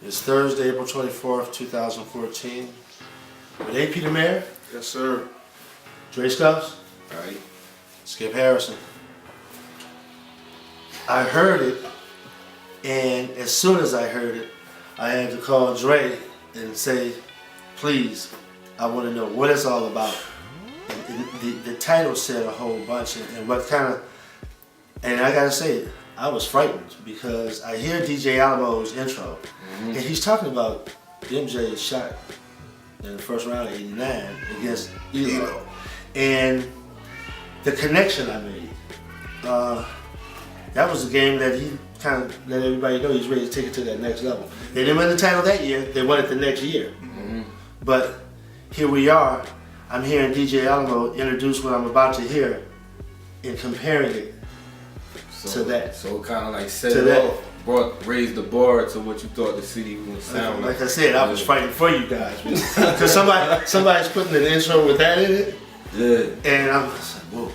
It's Thursday, April 24th, 2014. With AP the Mayor. Yes, sir. Dre Skuffs. Right. Skip Harrison. I heard it, and as soon as I heard it, I had to call Dre and say, please, I want to know what it's all about. And the title said a whole bunch, and what kind of, and I gotta say it, I was frightened because I hear DJ Alamo's intro, and he's talking about MJ's shot in the first round of '89 against Elo, and the connection I made. That was a game that he kind of let everybody know he's ready to take it to that next level. They didn't win the title that year; they won it the next year. But here we are. I'm hearing DJ Alamo introduce what I'm about to hear, and comparing it to that. So it kind of like set it off, raised the bar to what you thought the city was going to sound like. Like I said, I was fighting for you guys because somebody's putting an intro with that in it. Yeah. And I was like, whoa,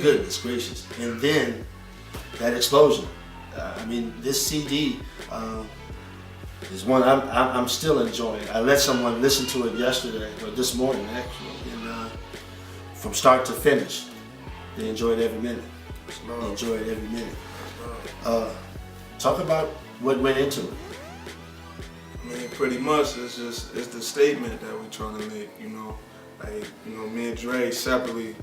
goodness gracious. And then that explosion. I mean, this CD is one I'm still enjoying. I let someone listen to it yesterday, or this morning actually, and from start to finish, they enjoyed every minute. They enjoyed every minute. Talk about what went into it. I mean, pretty much it's the statement that we're trying to make, Like, me and Dre separately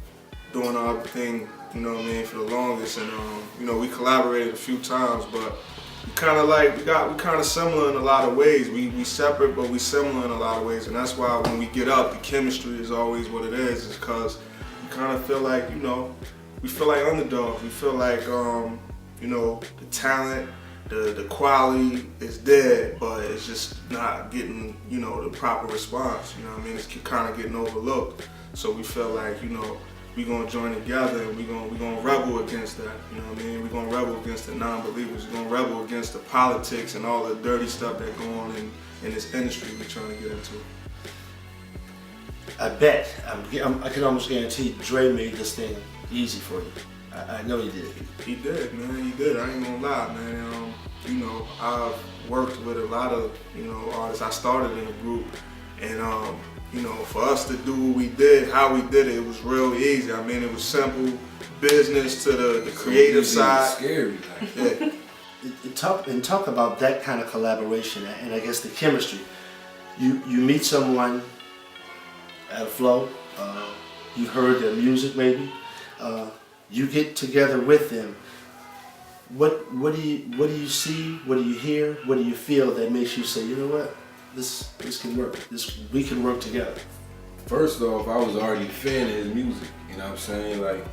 doing our thing, for the longest, and we collaborated a few times, but we kind of similar in a lot of ways. We separate, but we similar in a lot of ways, and that's why when we get up, the chemistry is always what it is because we kind of feel like, we feel like underdogs. We feel like, the talent, the quality is there, but it's just not getting, the proper response. It's kind of getting overlooked. So we feel like, we're gonna join together and we're gonna rebel against that. We're gonna rebel against the non-believers. We're gonna rebel against the politics and all the dirty stuff that go on in this industry we're trying to get into. I bet, I can almost guarantee Dre made this thing easy for you. I know he did. He did, man. He did. I ain't gonna lie, man. I've worked with a lot of, artists. I started in a group, and for us to do what we did, how we did it, it was real easy. I mean, it was simple business to the creative side. Scary. Yeah. Talk about that kind of collaboration, and I guess the chemistry. You meet someone at a flow. You heard their music, maybe. You get together with them. What do you see? What do you hear? What do you feel that makes you say, you know what, this can work. We can work together. First off, I was already a fan of his music. You know what I'm saying? Like,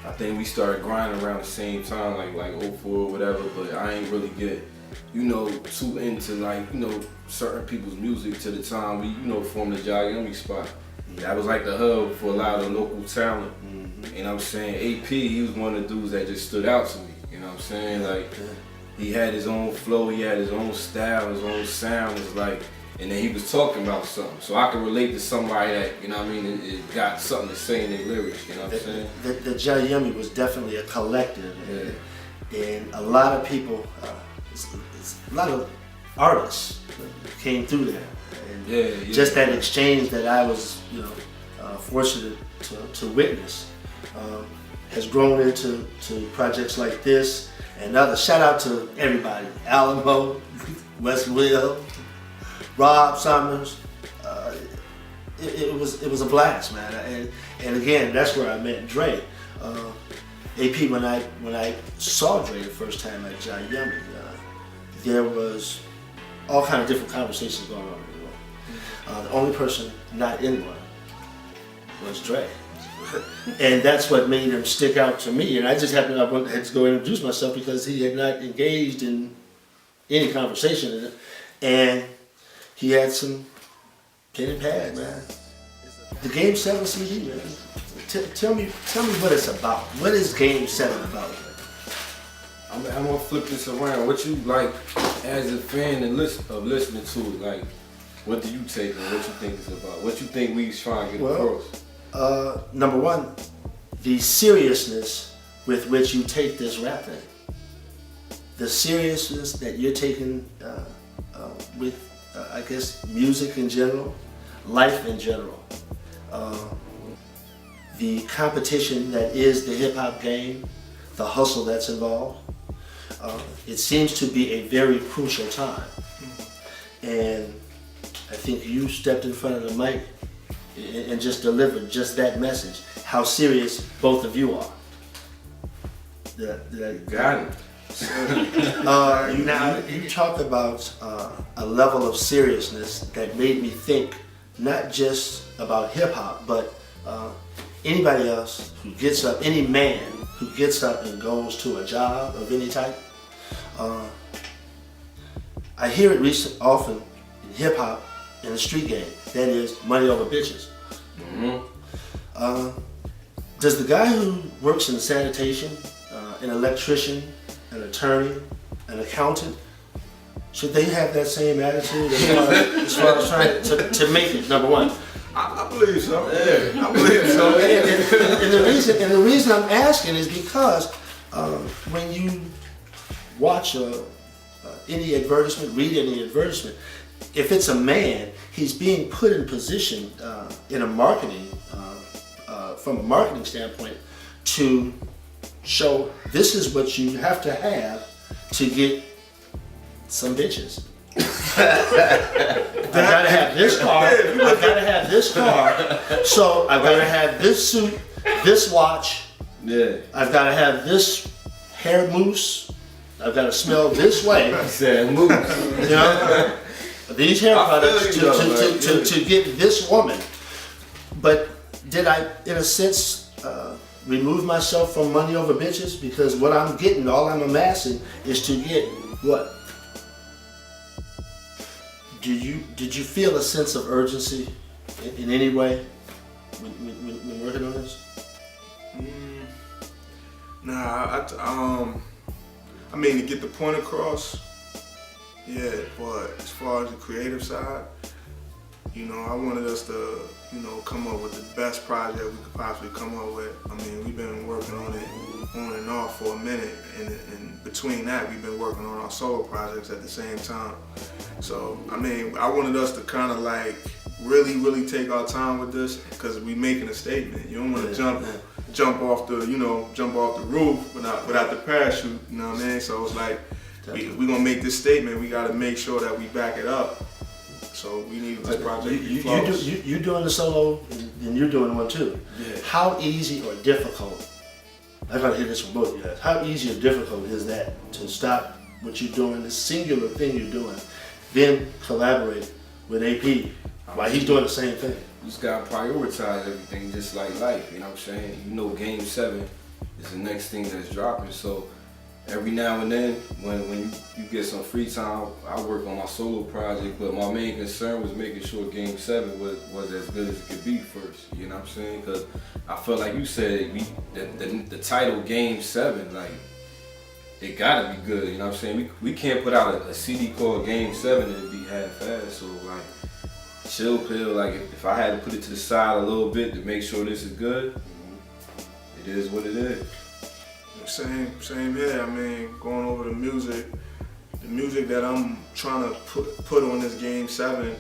I think we started grinding around the same time, like 04 or whatever. But I ain't really get, too into certain people's music to the time we formed the Jai Yummy spot. That was like the hub for a lot of local talent. You know what I'm saying? AP, he was one of the dudes that just stood out to me. You know what I'm saying? Like, he had his own flow, he had his own style, his own sound. It's like, and then he was talking about something. So I could relate to somebody that, it got something to say in their lyrics, you know what I'm saying? The Jai Yummy was definitely a collective. And a lot of people, a lot of artists came through there. And just that exchange that I was, fortunate to witness has grown into projects like this and others. Shout out to everybody: Alamo, West Will, Rob Summers. It was a blast, man. And again, that's where I met Dre. AP, when I saw Dre the first time at Jai Yummy, there was all kind of different conversations going on in the room. The only person not in one was Dre. And that's what made him stick out to me. And I just had to go introduce myself because he had not engaged in any conversation. And he had some pen and pad, man. The Game 7 CD, man. Tell me what it's about. What is Game 7 about? I'm gonna flip this around. What you like as a fan and of listening to it? Like, what do you take and what you think it's about? What you think we trying to get across? Number one, the seriousness with which you take this rap thing. The seriousness that you're taking with, I guess, music in general, life in general. The competition that is the hip hop game, the hustle that's involved. It seems to be a very crucial time. And I think you stepped in front of the mic and just delivered just that message, how serious both of you are. Got it. Now, you talk about a level of seriousness that made me think not just about hip hop, but anybody else who gets up, any man who gets up and goes to a job of any type. I hear it often in hip hop, in the street game. That is money over bitches. Does the guy who works in sanitation, an electrician, an attorney, an accountant, should they have that same attitude as far as trying to make it, number one? I believe so. Yeah, I believe so. And the reason I'm asking is because when you watch any advertisement, read any advertisement, if it's a man, he's being put in position in a marketing, from a marketing standpoint, to show this is what you have to get some bitches. I've got to have this car. I've got to have this car. So I've got to have this suit, this watch. Yeah. I've got to have this hair mousse. I've got to smell this way. He said mousse. You know, these hair products to get this woman. But did I, in a sense, remove myself from money over bitches? Because what I'm getting, all I'm amassing, is to get what? Did you feel a sense of urgency in any way when working on this? Nah, I mean, to get the point across, yeah, but as far as the creative side, you know, I wanted us to, you know, come up with the best project we could possibly come up with. I mean, we've been working on it on and off for a minute, and between that, we've been working on our solo projects at the same time. So, I mean, I wanted us to kind of like really take our time with this, because we're making a statement. You don't want to jump off the roof without the parachute. You know what I mean? So it's like we're gonna make this statement. We got to make sure that we back it up. So we need this project to be flawless. You doing the solo, and you're doing one too. Yeah. How easy or difficult? I gotta hear this from both of you guys. How easy or difficult is that to stop what you're doing, this singular thing you're doing, then collaborate with AP while he's doing the same thing? You just gotta prioritize everything, just like life. You know what I'm saying? You know, Game 7 is the next thing that's dropping. So every now and then, when you get some free time, I work on my solo project. But my main concern was making sure Game 7 was as good as it could be first. You know what I'm saying? Because I felt like you said, the title Game 7, like, it gotta be good. You know what I'm saying? We can't put out a CD called Game 7 and it be half-assed. So like, chill pill. Like, if I had to put it to the side a little bit to make sure this is good, it is what it is. Same here. I mean, going over the music that I'm trying to put on this Game 7,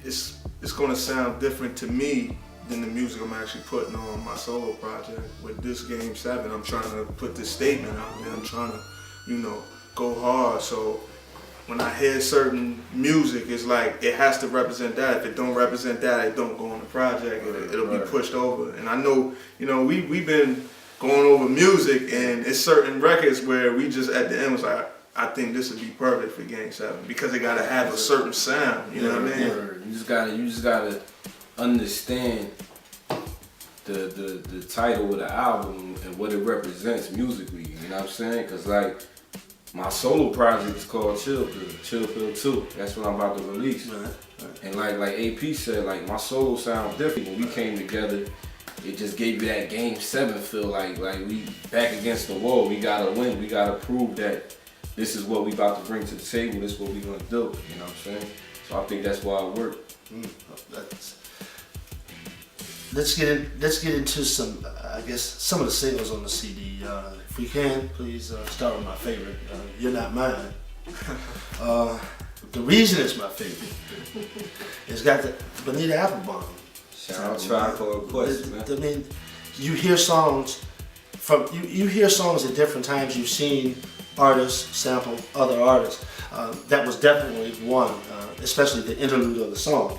it's gonna sound different to me than the music I'm actually putting on my solo project. With this Game 7, I'm trying to put this statement out there. I'm trying to, you know, go hard. So when I hear certain music, it's like it has to represent that. If it don't represent that, it don't go on the project. It'll be pushed over. And I know, you know, we've been going over music, and it's certain records where we just at the end was like, I think this would be perfect for Game 7 because it gotta have a certain sound. You know what I mean? You just gotta understand the title of the album and what it represents musically. You know what I'm saying? Because like, my solo project is called Chill Pill 2. That's what I'm about to release. Right. And like AP said, like, my solo sounds different. When we came together, it just gave you that Game 7 feel. Like we back against the wall. We gotta win. We gotta prove that this is what we about to bring to the table. This is what we gonna do. You know what I'm saying? So I think that's why it worked. Let's get into some, I guess, some of the singles on the CD. If we can, please start with my favorite, You're Not Mine. the reason it's my favorite, it's got the Bonita Applebum. Shout out Tribe Called Quest, man. I mean, you hear songs you hear songs at different times. You've seen artists sample other artists. That was definitely one, especially the interlude of the song,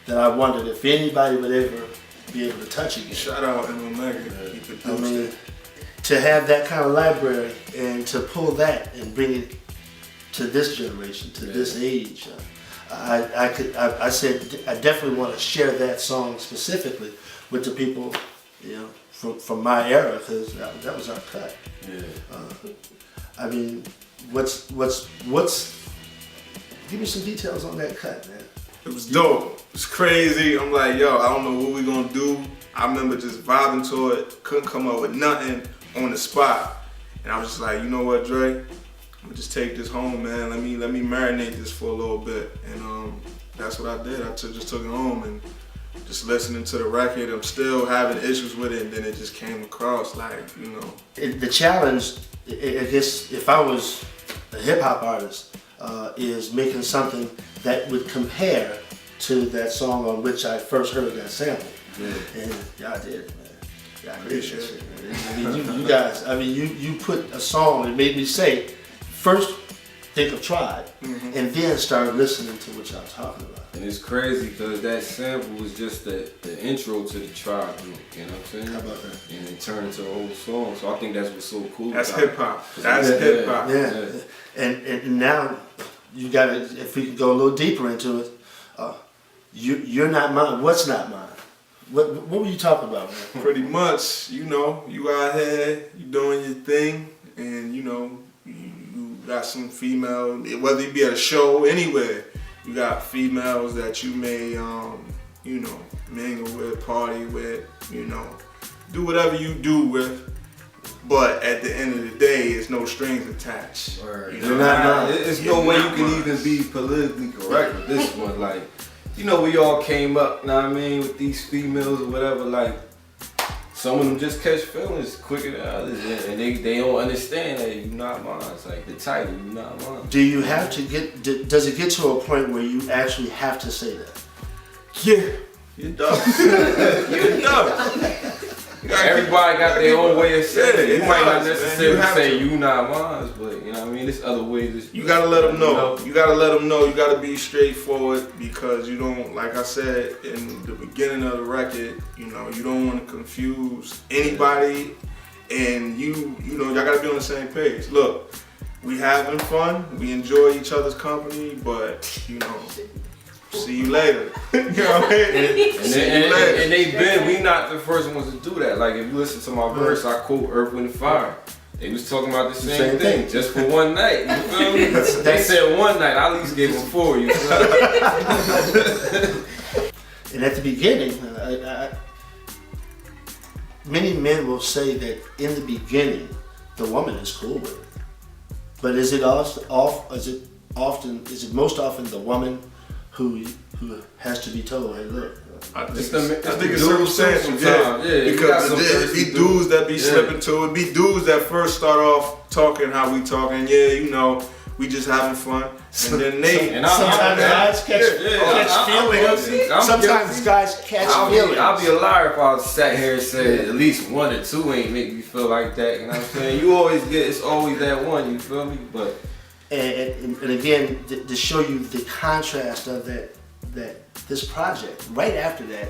that I wondered if anybody would ever be able to touch again. Shout out M. Omega. He produced it. To have that kind of library and to pull that and bring it to this generation, to this age, I said I definitely want to share that song specifically with the people, you know, from my era, because that was our cut. Yeah. I mean, what's? Give me some details on that cut, man. It was dope. It was crazy. I'm like, yo, I don't know what we gonna do. I remember just vibing to it. Couldn't come up with nothing on the spot, and I was just like, you know what, Dre? I'm gonna just take this home, man. Let me marinate this for a little bit, and that's what I did. I just took it home and just listening to the record. I'm still having issues with it, and then it just came across like, you know. The challenge, I guess, if I was a hip hop artist, is making something that would compare to that song on which I first heard that sample. Yeah. And y'all did it, man. Y'all did Appreciate that shit, man. I mean, you guys, I mean, you put a song that made me say, first think of Tribe, and then start listening to what y'all talking about. And it's crazy because that sample was just the intro to the Tribe group, you know what I'm saying? How about that? And it turned into a whole song. So I think that's what's so cool. That's about hip hop. That's hip hop. Yeah. And now you got to, if we can go a little deeper into it, you're not mine. What's not mine? What were you talking about, man? Pretty much, you know, you out here, you doing your thing, and you know, you got some female, whether you be at a show, anywhere, you got females that you may, you know, mingle with, party with, you know, do whatever you do with. But at the end of the day, it's no strings attached. Word. You You're know? not mine. There's no way you can even be politically correct with this one. Like, you know, we all came up, know what I mean, with these females or whatever. Like, some of them just catch feelings quicker than others, and they don't understand that you're not mine. It's like the title, you're not mine. Do you have to does it get to a point where you actually have to say that? Yeah, you does. You does. Everybody got their own way of saying it. You might not does, necessarily man. say you not mine, but you know what I mean? There's other ways. You gotta let them know. You gotta let them know. You gotta be straightforward, because you don't, like I said in the beginning of the record, you know, you don't want to confuse anybody, and you know, y'all gotta be on the same page. Look, we having fun, we enjoy each other's company, but you know, see you later. You know what I mean? And they've been, we not the first ones to do that. Like, if you listen to my verse, I quote Earth, Wind, and Fire. They was talking about the same thing, just for one night. You feel me? They said one night, I at least gave them 4. You feel me? And at the beginning, many men will say that in the beginning, the woman is cool with it. But is it most often the woman who has to be told, hey, look? I think it's circumstantial, yeah. Because it be dudes that be slipping to it, be dudes that first start off talking how we talking, yeah, you know, we just having fun, and then they sometimes guys catch feelings. Sometimes guys catch feelings. I'll be a liar if I sat here and said at least 1 or 2 ain't make me feel like that. You know what I'm saying? You always it's always that one. You feel me? But and again, to show you the contrast of that this project, right after that,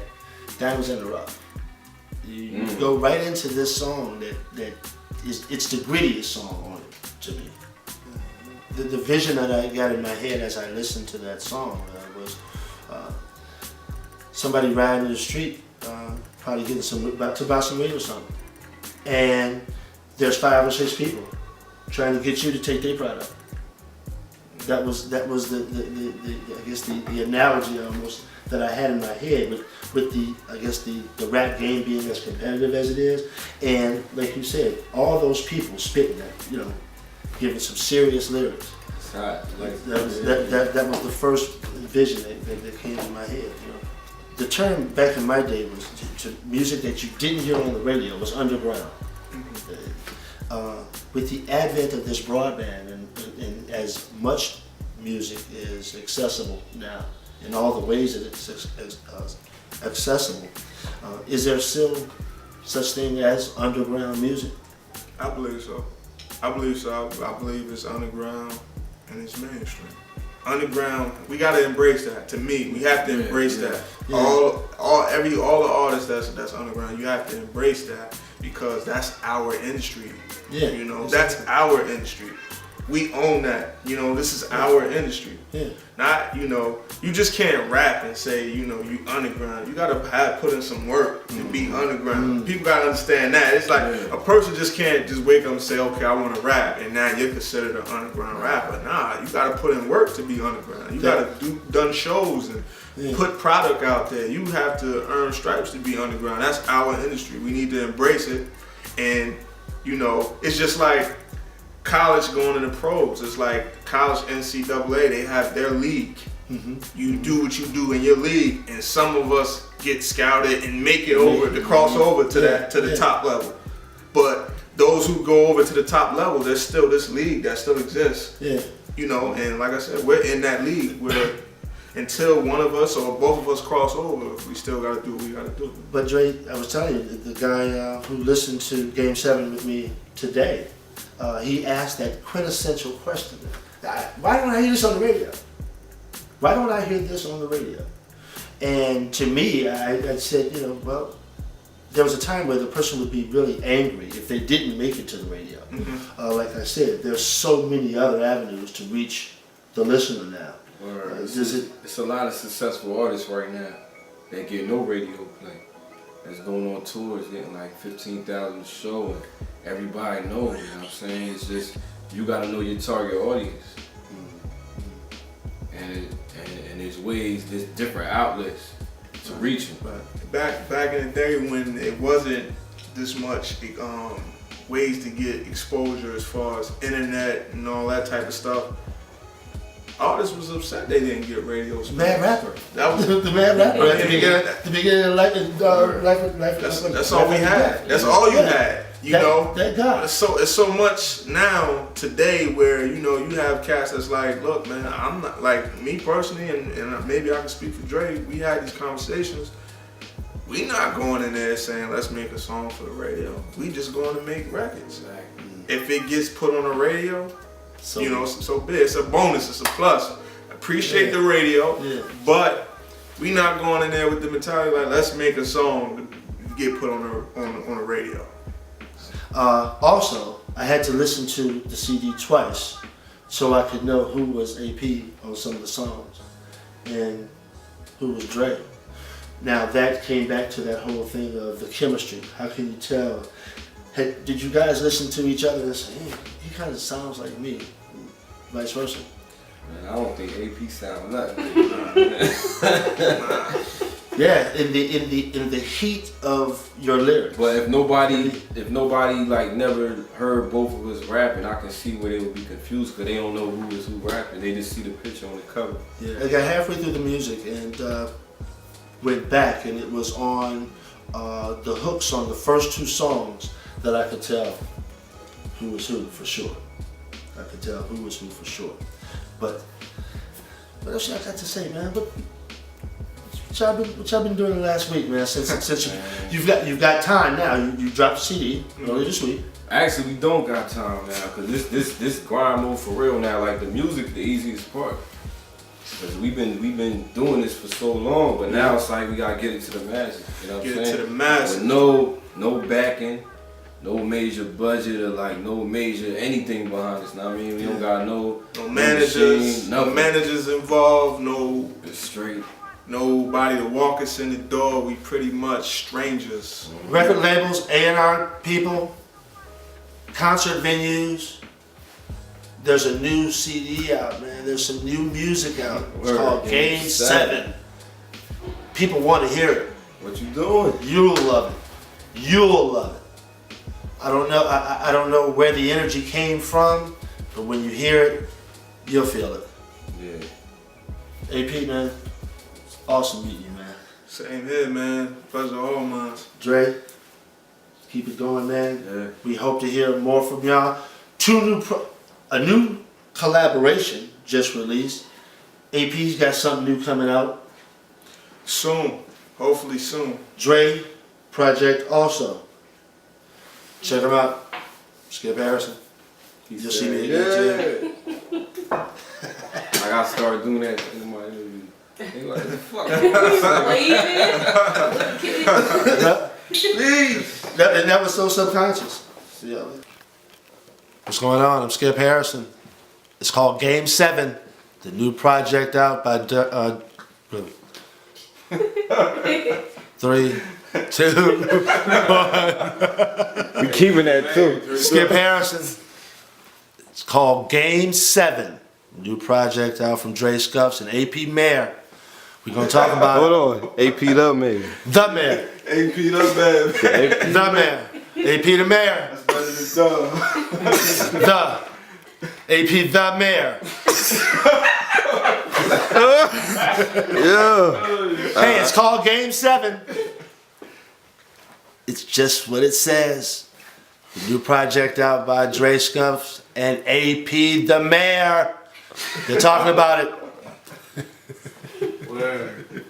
Diamonds in the Rough. You go right into this song it's the grittiest song on it to me. The vision that I got in my head as I listened to that song was somebody riding in the street, probably getting about to buy some weed or something, and there's 5 or 6 people trying to get you to take their product. That was the I guess the analogy almost that I had in my head with the rap game being as competitive as it is, and like you said, all those people spitting that, you know, giving some serious lyrics. That was the first vision that came to my head. You know, the term back in my day was to music that you didn't hear on the radio was underground. With the advent of this broadband and as much music is accessible now in all the ways that it's accessible. Is there still such thing as underground music? I believe so. I believe it's underground and it's mainstream. Underground, we gotta embrace that. To me, we have to embrace that. Yeah. All the artists that's underground, you have to embrace that because that's our industry. Yeah, you know, exactly. that's our industry. We own that. You know, this is our industry. Yeah. Not, you know, you just can't rap and say, you know, you underground. You gotta put in some work to be underground. People gotta understand that. It's like a person just can't just wake up and say, okay, I wanna rap, and now you're considered an underground rapper. Nah, you gotta put in work to be underground. You gotta done shows and put product out there. You have to earn stripes to be underground. That's our industry. We need to embrace it. And, you know, it's just like college going into pros. It's like college NCAA, they have their league. You do what you do in your league, and some of us get scouted and make it over to cross over to the top level. But those who go over to the top level, there's still this league that still exists. Yeah. You know, and like I said, we're in that league where until one of us or both of us cross over, we still gotta do what we gotta do. But Dre, I was telling you, the guy who listened to Game 7 with me today, he asked that quintessential question. Why don't I hear this on the radio? Why don't I hear this on the radio? And to me, I said, you know, well, there was a time where the person would be really angry if they didn't make it to the radio. Like I said, there's so many other avenues to reach the listener now. It's a lot of successful artists right now that get no radio play. That's going on tours, getting like 15,000 a show, and everybody knows. You know what I'm saying? It's just you got to know your target audience, and there's ways, there's different outlets to reach them. Back in the day when it wasn't this much ways to get exposure as far as internet and all that type of stuff. Artists was upset they didn't get radio space. Mad Rapper. That was the Mad Rapper at the beginning of life. That's all we had. That's all you had. You know. That guy. It's so much now today where you know you have cats that's like, look, man, I'm not like me personally, and maybe I can speak for Dre. We had these conversations. We not going in there saying let's make a song for the radio. We just going to make records. If it gets put on the radio. So you know, so big. It's a bonus. It's a plus. Appreciate the radio, but we not going in there with the mentality like let's make a song to get put on the radio. Also, I had to listen to the CD twice so I could know who was AP on some of the songs and who was Dre. Now that came back to that whole thing of the chemistry. How can you tell? Did you guys listen to each other and say, hey, he kind of sounds like me, vice versa? Man, I don't think AP sounds nothing. Yeah, in the heat of your lyrics. But if nobody like never heard both of us rapping, I can see where they would be confused because they don't know who is who rapping. They just see the picture on the cover. Yeah, I got halfway through the music and went back, and it was on the hooks on the first two songs that I could tell who was who for sure. I could tell who was who for sure. But what else I got to say, man? What y'all been doing the last week, man? Since you've got time now. You dropped the CD earlier this week. Actually, we don't got time now because this grind mode for real now. Like the music, the easiest part. Because we've been doing this for so long, but now it's like we gotta get it to the masses. You know what I'm saying? Get it to the masses. With no backing. No major budget or like no major anything behind us. Know what I mean? We don't got no managers, no managers involved, no straight. Nobody to walk us in the door. We pretty much strangers. Record labels, A&R people, concert venues. There's a new CD out, man. There's some new music out. It's called Game 7. People want to hear it. What you doing? You'll love it. You'll love it. I don't know. I don't know where the energy came from, but when you hear it, you'll feel it. Yeah. AP, man, it's awesome meeting you, man. Same here, man. Pleasure all mine. Dre, keep it going, man. Yeah. We hope to hear more from y'all. A new collaboration just released. AP's got something new coming out. Soon, hopefully soon. Dre project also. Check him out. Skip Harrison. You'll see me again too. I gotta start doing that in my interview. They like, fuck. Please. That was so subconscious. Yeah. What's going on? I'm Skip Harrison. It's called Game 7, the new project out by 3, 2, 1. We keeping that too. Skip Harrison. It's called Game 7, new project out from Dre Skuffs and AP Mayor. We're gonna talk about Hold on, AP the Mayor. the Mayor. AP the man. The Mayor. AP the Mayor. That's better than The AP the Mayor. Yeah. Hey, it's called Game 7. It's just what it says. The new project out by Dre Skuffs and AP the Mayor. They're talking about it. Word.